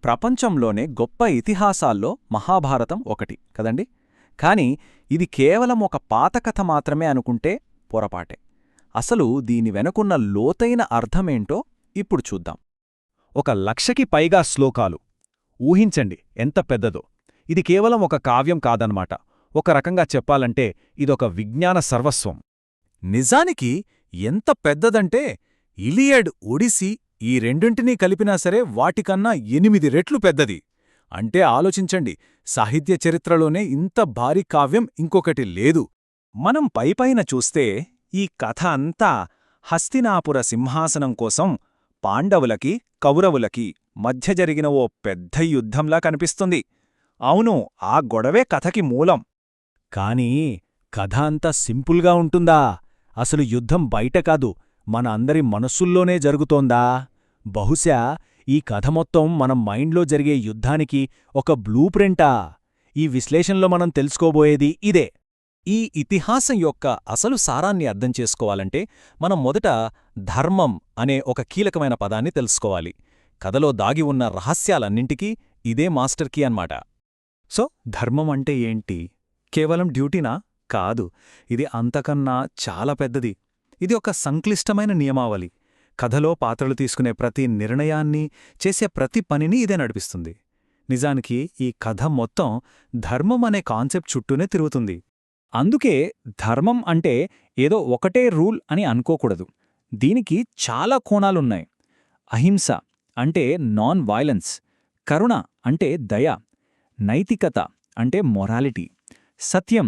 ప్రపంచంలోనే గొప్ప ఇతిహాసాల్లో మహాభారతం ఒకటి కదండి. కాని ఇది కేవలం ఒక పాత కథ మాత్రమే అనుకుంటే పొరపాటే. అసలు దీని వెనుకున్న లోతైన అర్థమేంటో ఇప్పుడు చూద్దాం. 1,00,000కి పైగా శ్లోకాలు. ఊహించండి ఎంత పెద్దదో. ఇది కేవలం ఒక కావ్యం కాదన్నమాట. ఒక రకంగా చెప్పాలంటే ఇదొక విజ్ఞాన సర్వస్వం. నిజానికి ఎంత పెద్దదంటే ఇలియడ్, ఒడిసీ ఈ రెండింటినీ కలిపినా సరే వాటికన్నా 8 రెట్లు పెద్దది. అంటే ఆలోచించండి, సాహిత్య చరిత్రలోనే ఇంత భారీ కావ్యం ఇంకొకటి లేదు. మనం పైపైన చూస్తే ఈ కథ అంతా హస్తినాపుర సింహాసనం కోసం పాండవులకి, కౌరవులకి మధ్య జరిగిన ఓ పెద్ద యుద్ధంలా కనిపిస్తుంది. అవును, ఆ గొడవే కథకి మూలం. కానీ కథ అంత సింపుల్గా ఉంటుందా? అసలు యుద్ధం బయట కాదు, మన అందరి మనస్సుల్లోనే జరుగుతోందా? బహుశా ఈ కథ మొత్తం మన మైండ్లో జరిగే యుద్ధానికి ఒక బ్లూ ప్రింటా? ఈ విశ్లేషణలో మనం తెలుసుకోబోయేది ఇదే. ఈ ఇతిహాసం యొక్క అసలు సారాన్ని అర్థం చేసుకోవాలంటే మనం మొదట ధర్మం అనే ఒక కీలకమైన పదాన్ని తెలుసుకోవాలి. కథలో దాగి ఉన్న రహస్యాలన్నింటికీ ఇదే మాస్టర్ కీ అన్నమాట. సో ధర్మం అంటే ఏంటి? కేవలం డ్యూటీనా? కాదు, ఇది అంతకన్నా చాలా పెద్దది. ఇది ఒక సంక్లిష్టమైన నియమావళి. కథలో పాత్రలు తీసుకునే ప్రతి నిర్ణయాన్ని, చేసే ప్రతి పనిని ఇదే నడిపిస్తుంది. నిజానికి ఈ కథ మొత్తం ధర్మం అనే కాన్సెప్ట్ చుట్టూనే తిరుగుతుంది. అందుకే ధర్మం అంటే ఏదో ఒకటే రూల్ అని అనుకోకూడదు. దీనికి చాలా కోణాలున్నాయి. అహింస అంటే నాన్ వైలెన్స్, కరుణ అంటే దయ, నైతికత అంటే మొరాలిటీ, సత్యం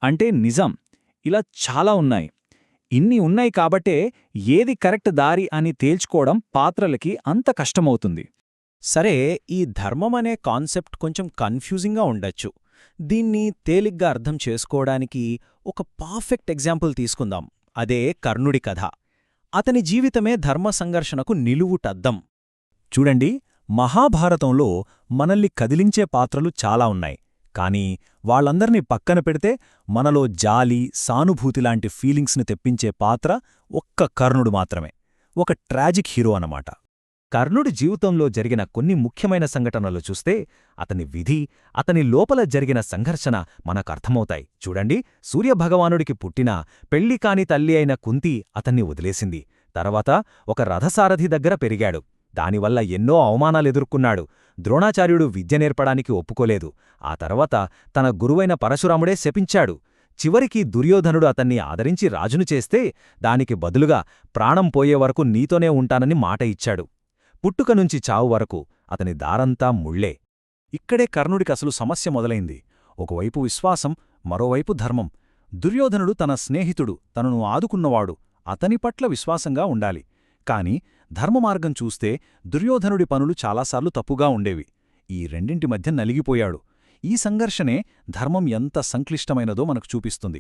అంటే నిజం, ఇలా చాలా ఉన్నాయి. ఇన్ని ఉన్నాయి కాబట్టే ఏది కరెక్ట్ దారి అని తేల్చుకోవడం పాత్రలకి అంత కష్టమవుతుంది. సరే, ఈ ధర్మం అనే కాన్సెప్ట్ కొంచెం కన్ఫ్యూజింగ్గా ఉండొచ్చు. దీన్ని తేలిగ్గా అర్థం చేసుకోవడానికి ఒక పర్ఫెక్ట్ ఎగ్జాంపుల్ తీసుకుందాం. అదే కర్ణుడి కథ. అతని జీవితమే ధర్మ సంఘర్షణకు నిలువుటద్దం. చూడండి, మహాభారతంలో మనల్ని కదిలించే పాత్రలు చాలా ఉన్నాయి. కానీ వాళ్ళందర్నీ పక్కన పెడితే మనలో జాలి, సానుభూతిలాంటి ఫీలింగ్స్ని తెప్పించే పాత్ర ఒక్క కర్ణుడు మాత్రమే. ఒక ట్రాజిక్ హీరో అన్నమాట. కర్ణుడి జీవితంలో జరిగిన కొన్ని ముఖ్యమైన సంఘటనలు చూస్తే అతని విధి, అతని లోపల జరిగిన సంఘర్షణ మనకర్థమవుతాయి. చూడండి, సూర్యభగవానుడికి పుట్టిన పెళ్లికాని తల్లి అయిన కుంతి అతన్ని వదిలేసింది. తర్వాత ఒక రథసారథి దగ్గర పెరిగాడు. దానివల్ల ఎన్నో అవమానాలెదుర్కొన్నాడు. ద్రోణాచార్యుడు విద్య నేర్పడానికి ఒప్పుకోలేదు. ఆ తర్వాత తన గురువైన పరశురాముడే శపించాడు. చివరికి దుర్యోధనుడు అతన్ని ఆదరించి రాజును చేస్తే దానికి బదులుగా ప్రాణం పోయే వరకు నీతోనే ఉంటానని మాట ఇచ్చాడు. పుట్టుక నుంచి చావు వరకు అతని దారంతా ముళ్ళే. ఇక్కడే కర్ణుడికసలు సమస్య మొదలైంది. ఒకవైపు విశ్వాసం, మరోవైపు ధర్మం. దుర్యోధనుడు తన స్నేహితుడు, తనను ఆదుకున్నవాడు, అతని పట్ల విశ్వాసంగా ఉండాలి. కాని ధర్మమార్గం చూస్తే దుర్యోధనుడి పనులు చాలాసార్లు తప్పుగా ఉండేవి. ఈ రెండింటి మధ్య నలిగిపోయాడు. ఈ సంఘర్షణే ధర్మం ఎంత సంక్లిష్టమైనదో మనకు చూపిస్తుంది.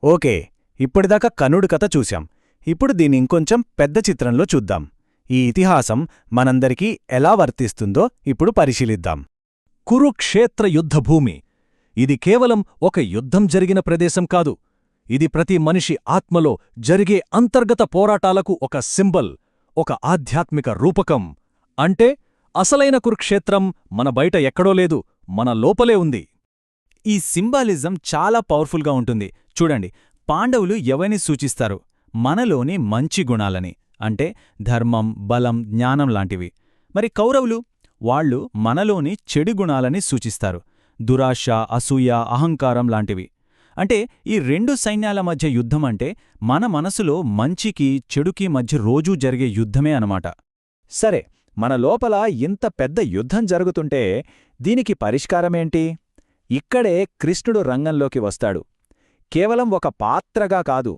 ఓకే, ఇప్పటిదాకా కర్ణుడి కథ చూశాం. ఇప్పుడు దీన్ని ఇంకొంచెం పెద్ద చిత్రంలో చూద్దాం. ఈ ఇతిహాసం మనందరికీ ఎలా వర్తిస్తుందో ఇప్పుడు పరిశీలిద్దాం. కురుక్షేత్ర యుద్ధభూమి. ఇది కేవలం ఒక యుద్ధం జరిగిన ప్రదేశం కాదు. ఇది ప్రతి మనిషి ఆత్మలో జరిగే అంతర్గత పోరాటాలకు ఒక సింబల్, ఒక ఆధ్యాత్మిక రూపకం. అంటే అసలైన కురుక్షేత్రం మన బయట ఎక్కడో లేదు, మన లోపలే ఉంది. ఈ సింబాలిజం చాలా పవర్ఫుల్గా ఉంటుంది. చూడండి, పాండవులు ఎవరిని సూచిస్తారు? మనలోని మంచి గుణాలని, అంటే ధర్మం, బలం, జ్ఞానం లాంటివి. మరి కౌరవులు? వాళ్ళు మనలోని చెడు గుణాలని సూచిస్తారు. దురాశ, అసూయ, అహంకారం లాంటివి. అంటే ఈ రెండు సైన్యాల మధ్య యుద్ధం అంటే మన మనసులో మంచికి, చెడుకి మధ్య రోజూ జరిగే యుద్ధమే అనమాట. సరే, మన లోపల ఇంత పెద్ద యుద్ధం జరుగుతుంటే దీనికి పరిష్కారమేంటి? ఇక్కడే కృష్ణుడు రంగంలోకి వస్తాడు. కేవలం ఒక పాత్రగా కాదు,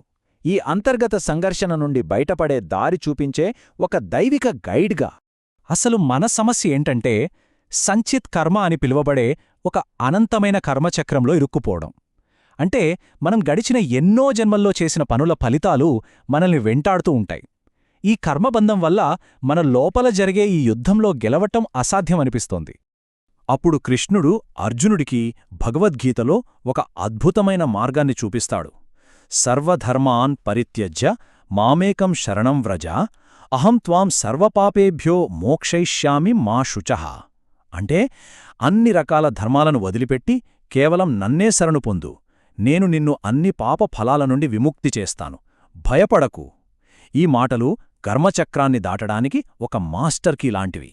ఈ అంతర్గత సంఘర్షణ నుండి బయటపడే దారి చూపించే ఒక దైవిక గైడ్గా. అసలు మన సమస్య ఏంటంటే సంచిత్ కర్మ అని పిలువబడే ఒక అనంతమైన కర్మచక్రంలో ఇరుక్కుపోవడం. అంటే మనం గడిచిన ఎన్నో జన్మల్లో చేసిన పనుల ఫలితాలు మనల్ని వెంటాడుతూ ఉంటాయి. ఈ కర్మబంధం వల్ల మన లోపల జరిగే ఈ యుద్ధంలో గెలవటం అసాధ్యమనిపిస్తోంది. అప్పుడు కృష్ణుడు అర్జునుడికి భగవద్గీతలో ఒక అద్భుతమైన మార్గాన్ని చూపిస్తాడు. సర్వధర్మాన్ పరిత్యజ్య మామేకం శరణం వ్రజ, అహం త్వాం సర్వపాపేభ్యో మోక్షయిష్యామి మా శుచః. అంటే అన్ని రకాల ధర్మాలను వదిలిపెట్టి కేవలం నన్నే శరణు పొందు. నేను నిన్ను అన్ని పాప ఫలాల నుండి విముక్తి చేస్తాను. భయపడకు. ఈ మాటలు కర్మచక్రాన్ని దాటడానికి ఒక మాస్టర్ కీ లాంటివి.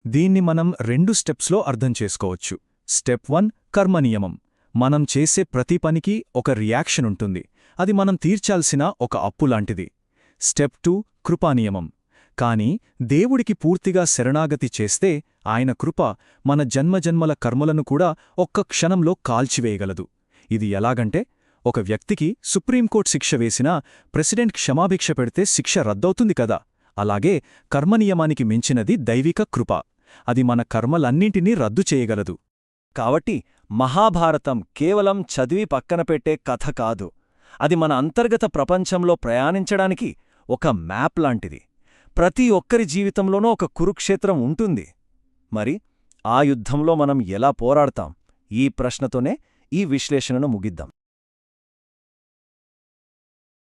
దీన్ని మనం 2 స్టెప్స్లో అర్థం చేసుకోవచ్చు. స్టెప్ 1 కర్మనియమం. మనం చేసే ప్రతి పనికి ఒక రియాక్షన్ ఉంటుంది. అది మనం తీర్చాల్సిన ఒక అప్పులాంటిది. స్టెప్ 2 కృపానియమం. కాని దేవుడికి పూర్తిగా శరణాగతి చేస్తే ఆయన కృప మన జన్మజన్మల కర్మలను కూడా ఒక్క క్షణంలో కాల్చివేయగలదు. ఇది ఎలాగంటే, ఒక వ్యక్తికి సుప్రీంకోర్టు శిక్ష వేసినా ప్రెసిడెంట్ క్షమాభిక్ష పెడితే శిక్ష రద్దవుతుంది కదా, అలాగే కర్మనియమానికి మించినది దైవిక కృప. అది మన కర్మలన్నింటినీ రద్దు చేయగలదు. కాబట్టి మహాభారతం కేవలం చదివి పక్కన పెట్టే కథ కాదు. అది మన అంతర్గత ప్రపంచంలో ప్రయాణించడానికి ఒక మ్యాప్ లాంటిది. ప్రతి ఒక్కరి జీవితంలోనూ ఒక కురుక్షేత్రం ఉంటుంది. మరి ఆ యుద్ధంలో మనం ఎలా పోరాడతాం? ఈ ప్రశ్నతోనే ఈ విశ్లేషణను ముగిద్దాం.